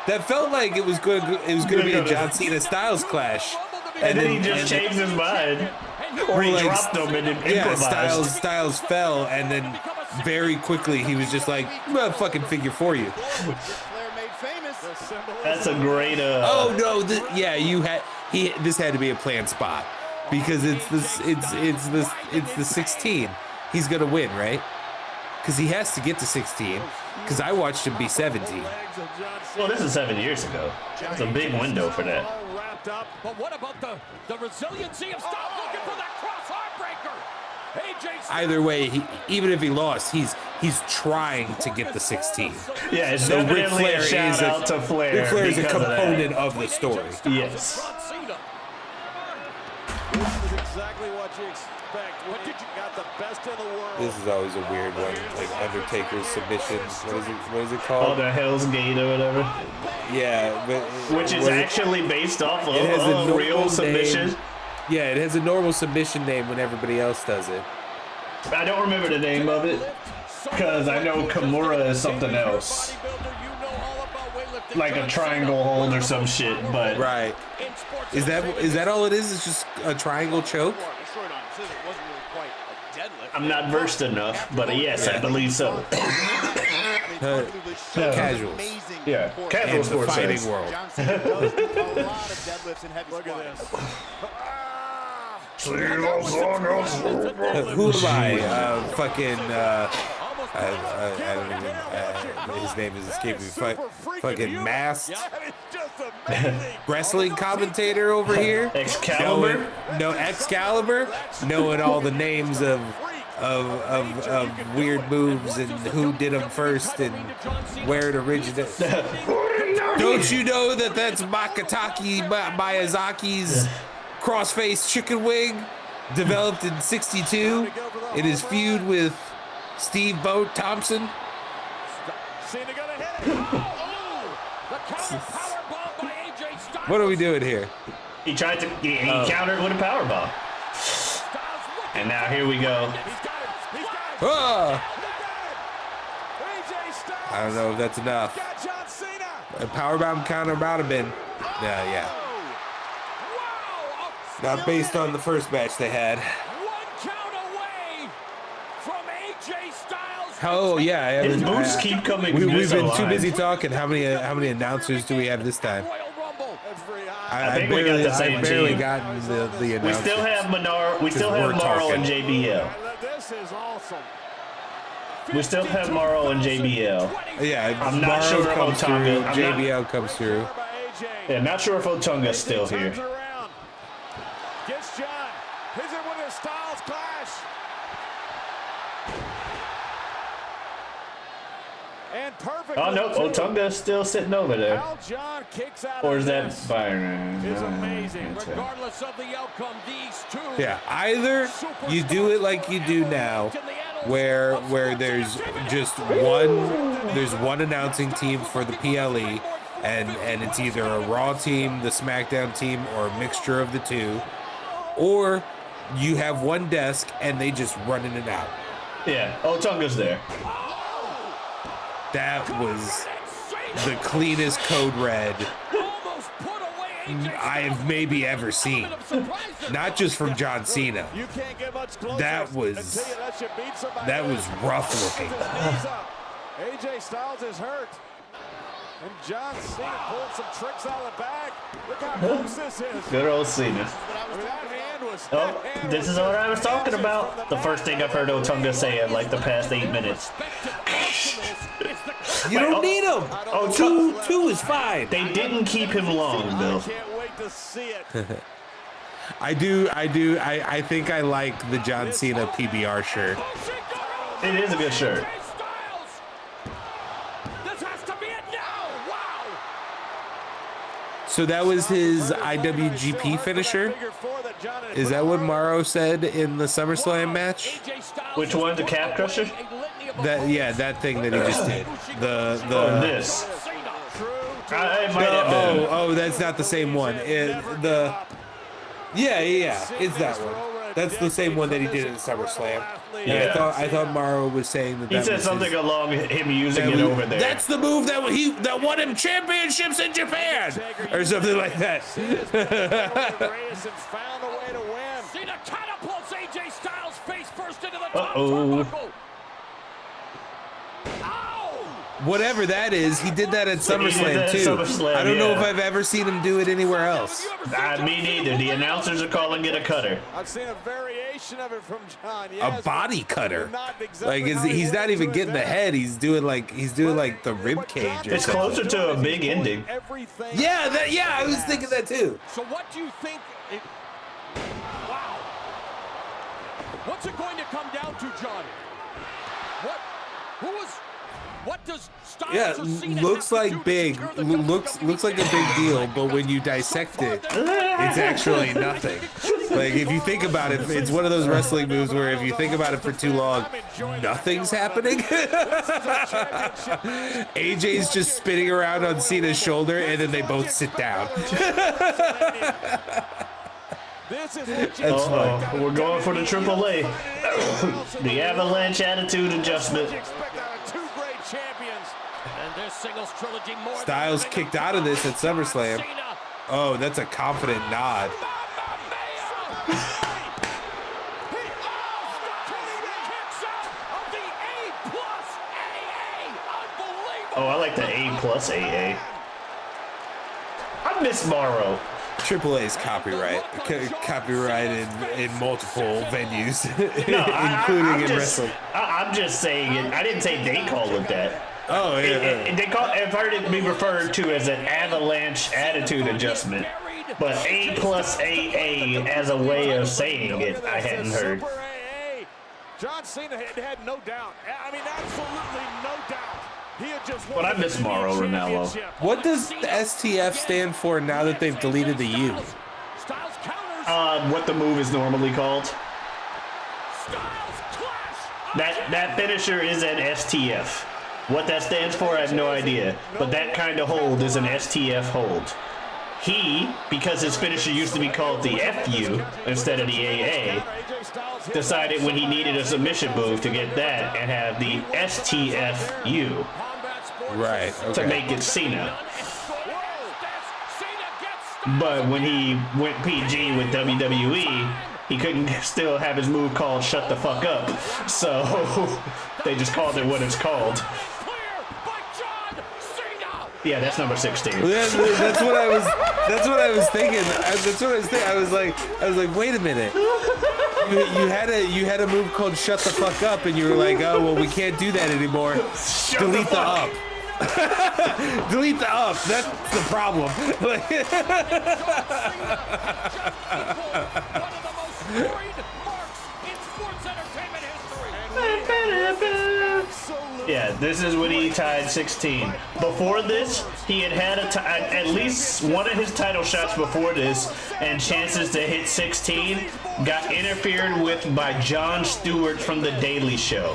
That felt like it was going to be a John Cena Styles clash, and then he just changed his mind, or he dropped him and improvised. Styles fell, and then very quickly he was just like, well, fucking figure 4 you. That's a great. Oh no! This had to be a planned spot because it's the 16. He's gonna win, right? Because he has to get to 16. Because I watched him be 17. Well, this is 7 years ago. It's a big window for that. But what about the resiliency of Styles looking for that cross heartbreaker? Either way, even if he lost, he's trying to get the 16. Yeah, it's so definitely Ric Flair a shout out to Flair. Ric Flair is a because component of the story. Yes. This is exactly what you expect. What did you got the best in the world? This is always a weird one, like Undertaker's submission. What is it called? Oh, the Hell's Gate or whatever. Yeah, but which is actually based off of a real submission. Yeah, it has a normal submission name when everybody else does it. I don't remember the name of it because I know Kimura is something else, like a triangle hold or some shit. But right, is that all it is? It's just a triangle choke. I'm not versed enough, but yes, I believe so. Casuals. Yeah, casual sports fighting says. world. Look at this. Who am I? I don't even. His name is escaping me. Fucking masked wrestling commentator over here. Excalibur. Excalibur. Knowing all the names of weird moves and who did them first and where it originated. Don't you know that's Miyazaki's crossface chicken wing, developed in '62 in his feud with Steve Boat Thompson. Cena gonna hit it. Oh, the counter power bomb by AJ Styles. What are we doing here? He tried to he countered with a power bomb. And now here we go. He's got it. He's got it. Ah! AJ Styles. I don't know if that's enough. Got John Cena. A powerbomb counter might have been. Yeah. Wow. Not based on the first match they had. One count away from AJ Styles. Oh yeah. His boots keep coming. We've been too busy talking. How many announcers do we have this time? Royal Rumble. That's very high. I think we got the same I barely team. gotten the announcers. We still have Menard. We still have we're Morrow talking. and JBL. This is awesome. We still have Morrow and JBL. Yeah, I'm not Morrow sure if comes through, Otunga- I'm not- JBL comes through. Yeah, not sure if Otunga's still here. Turns around. Gets John. Hits it with a Styles clash. And perfect. Oh no, Otunga's still sitting over there. How John kicks out Or of is that this Byron? is amazing. Can't tell. Regardless of the outcome, these two. Yeah, either you do it like you do now, where there's just one announcing team for the PLE, and it's either a Raw team, the SmackDown team, or a mixture of the two, or you have one desk and they just run in and out. Yeah, Otunga's there. That was the cleanest code red I have maybe ever seen. Not just from John Cena. You can't get much closer That was until you let you beat somebody that was else. rough looking. Knees up. AJ Styles is hurt. And John Cena pulled some tricks out of the bag. Look how close this is. Good old Cena. I mean, that hand was. Oh, that hand this was is what I was just talking inches about. from The first thing I've heard Otunga say in like the past 8 minutes. You don't need him. Oh, Two is fine. They didn't keep him long, Bill. Can't wait to see it. I do. I think I like the John Cena PBR shirt. It is a good shirt. This has to be it now. Wow. So that was his IWGP finisher? Is that what Morrow said in the SummerSlam match? Which one, the Cap Crusher? That thing that he just did. Or this? I might have been. Oh, that's not the same one. Yeah, it's that one. That's the same one that he did in SummerSlam. And Yeah. I thought Morrow was saying that. He said was something his, along him using that it was- over there. That's the move that won him championships in Japan, or something like that. Grayson found a way to win. Cena catapults AJ Styles face first into the top Uh-oh. turnbuckle. Whatever that is, he did that at SummerSlam that at too. SummerSlam, I don't know if yeah. I've ever seen him do it anywhere else. Me neither. The announcers are calling it a cutter. I've seen a variation of it from John. A Yes, body cutter. not exactly Like how he he's not wanted even to getting the advance. head. He's doing like the rib cage or It's something. closer to a big ending. Everything Yeah, I was thinking that too. So what do you think? Wow. What's it going to come down to, John? What does Styles Yeah, or Cena looks have to do like to big. secure the Looks like a big deal, but when you dissect it, it's actually nothing. Like if you think about it, it's one of those wrestling moves where if you think about it for too long, nothing's happening. AJ's just spinning around on Cena's shoulder, and then they both sit down. This is what you That's fun. Uh-oh. We're going for the AAA. The Avalanche Attitude Adjustment. expect out of two great champions. And their singles trilogy more than Styles anything kicked out of this at SummerSlam. Cena. Oh, that's a confident nod. Oh, I like the A+ AA. I miss Morrow. AAA is copyrighted in multiple venues, including in wrestling. I'm just saying it. I didn't say they call it that. Oh, yeah. I've heard it be referred to as an Avalanche Attitude Adjustment. But A+ AA as a way of saying it, I hadn't heard. Super AA. John Cena had no doubt. I mean, absolutely no doubt. He had just won But I the miss Mauro Ranallo. championship. What does the STF stand for now that they've deleted the U? Styles counters. what the move is normally called. Styles clash. That finisher is an STF. What that stands for, I have no idea. But that kind of hold is an STF hold. He, because his finisher used to be called the FU instead of the AA, decided when he needed a submission move to get that and have the STFU Right. to Okay. make it Cena. But when he went PG with WWE, he couldn't still have his move called Shut the Fuck Up. So they just called it what it's called. Yeah, that's number 16. That's what I was. That's what I was thinking. I was like, wait a minute. You had a move called Shut the Fuck Up, and you were like, oh well, we can't do that anymore. Delete the up. Delete the up. That's the problem. Yeah, this is when he tied 16. Before this, he had at least one of his title shots before this, and chances to hit 16 got interfered with by Jon Stewart from The Daily Show.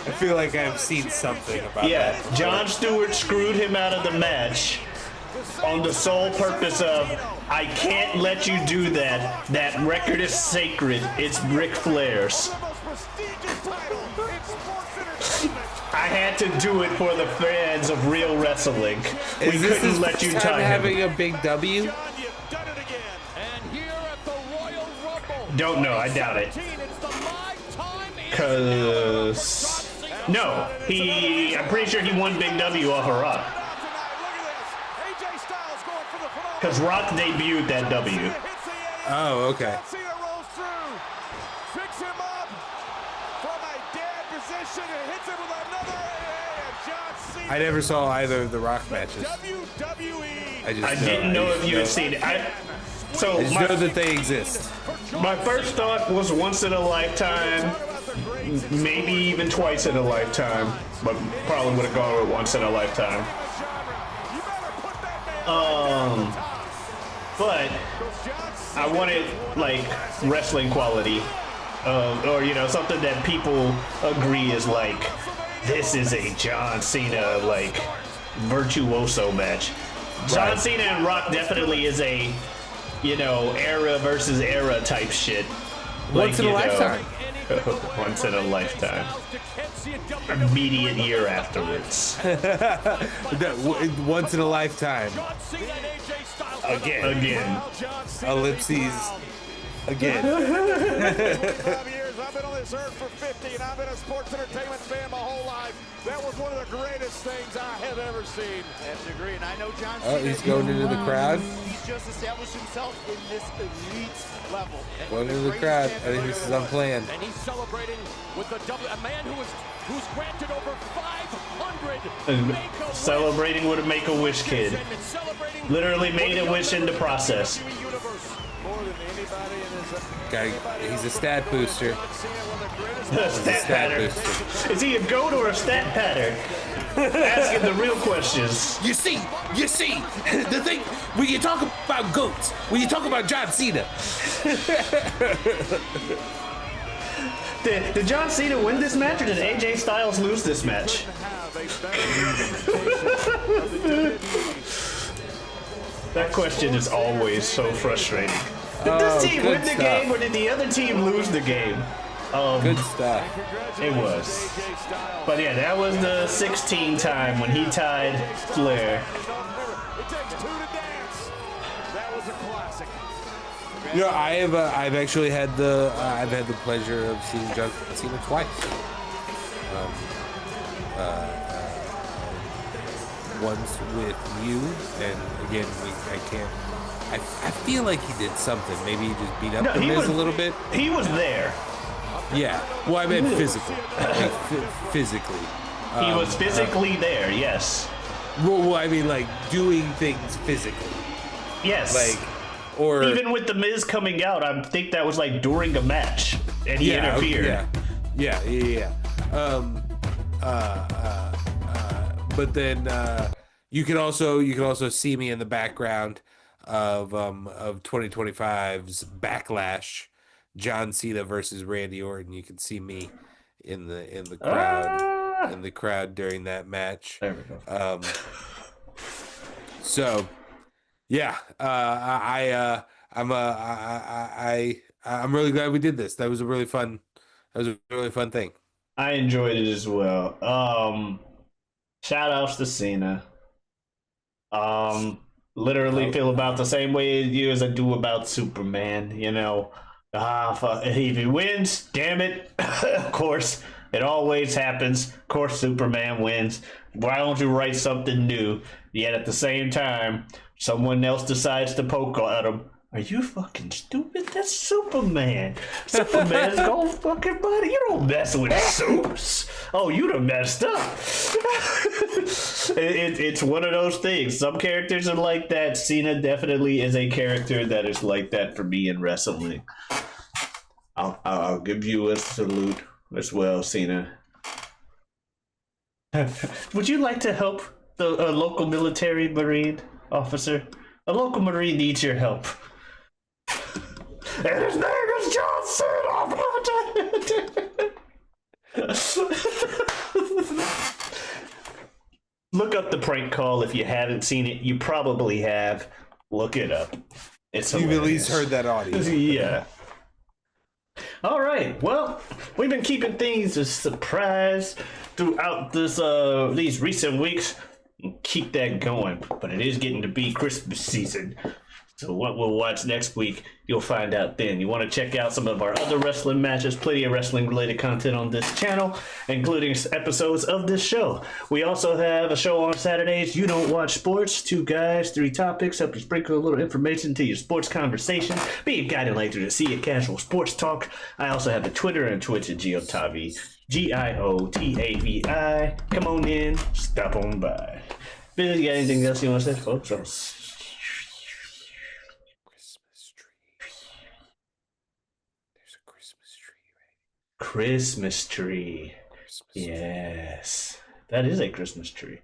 I feel like I've seen something about Yeah, that. Jon Stewart screwed him out of the match on the sole purpose of, I can't let you do that. That record is sacred. It's Ric Flair's. I had to do it for the fans of real wrestling. We Is this couldn't his let you first tie time him. having a big W? Don't know. I doubt it. Cause no, I'm pretty sure he won Big W off of Rock. Cause Rock debuted that W. Oh, okay. I never saw either of the Rock matches. I didn't know if you had seen it. I just know that they exist. My first thought was once in a lifetime, maybe even twice in a lifetime, but probably would have gone with once in a lifetime. But I wanted like wrestling quality, or something that people agree is like, this is a John Cena like virtuoso match. John Right. Cena and Rock definitely is a era versus era type shit. Once in a lifetime. Once in a lifetime. Immediate year afterwards. Once in a lifetime. Again. Ellipses. Again. I've been on this earth for 50, and I've been a sports entertainment fan my whole life. That was one of the greatest things I have ever seen. I have to agree, and I know John Oh, Cena. he's going into the crowd. He's just established himself in this elite level. And Going the into the greatest crowd. I champion think this is there unplanned. And he's celebrating with a man who's granted over 500 Make-A-Wish. Celebrating with a Make-A-Wish kid. And celebrating Literally made a wish in the process. More than anybody in this. Guy, he's a stat booster. A stat Stat pattern. booster. Is he a goat or a stat pattern? Asking the real questions. You see, the thing, when you talk about goats, when you talk about John Cena, Did John Cena win this match or did AJ Styles lose this match? That question is always so frustrating. Did this team good win the stuff. game or did the other team lose the game? Good stuff. It was. But yeah, that was the 16 time when he tied Flair. It takes two to dance. That was a classic. I've actually had the pleasure of seeing John Cena twice. Once with you, and again, I feel like he did something. Maybe he just beat up No, the he Miz was- a little bit. He was there. Yeah. Well, I meant physically. Like, physically. He was physically there, yes. Well, I mean, like doing things physically, Yes. like, or Even with the Miz coming out, I think that was like during a match, and he interfered. Yeah. But then you can also see me in the background of 2025's Backlash, John Cena versus Randy Orton. You can see me in the crowd during that match. There we go. So yeah, I'm really glad we did this. That was a really fun thing. I enjoyed it as well. Shout outs to Cena. Literally feel about the same way you as I do about Superman. You know, if he wins, damn it, of course, it always happens. Of course, Superman wins. Why don't you write something new? Yet at the same time, someone else decides to poke at him. Are you fucking stupid? That's Superman. Superman's gonna fucking buddy. You don't mess with Supes. Oh, you done messed up. It's one of those things. Some characters are like that. Cena definitely is a character that is like that for me in wrestling. I'll give you a salute as well, Cena. Would you like to help the local military Marine officer? A local Marine needs your help. And his name is John Cena. Look up the prank call if you haven't seen it. You probably have. Look it up. It's You've hilarious. at least heard that audio. Yeah. All right. Well, we've been keeping things a surprise throughout these recent weeks. Keep that going. But it is getting to be Christmas season. So what we'll watch next week, you'll find out then. You want to check out some of our other wrestling matches, plenty of wrestling related content on this channel, including episodes of this show. We also have a show on Saturdays, You Don't Watch Sports, 2 guys, 3 topics, help you sprinkle a little information to your sports conversation, be a guiding light through the sea of casual sports talk. I also have the Twitter and Twitch at Giotavi, Giotavi. Come on in, stop on by. Bill, you got anything else you want to say, folks? Christmas tree. Yes. That is a Christmas tree.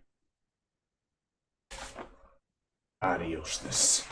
Adiosness.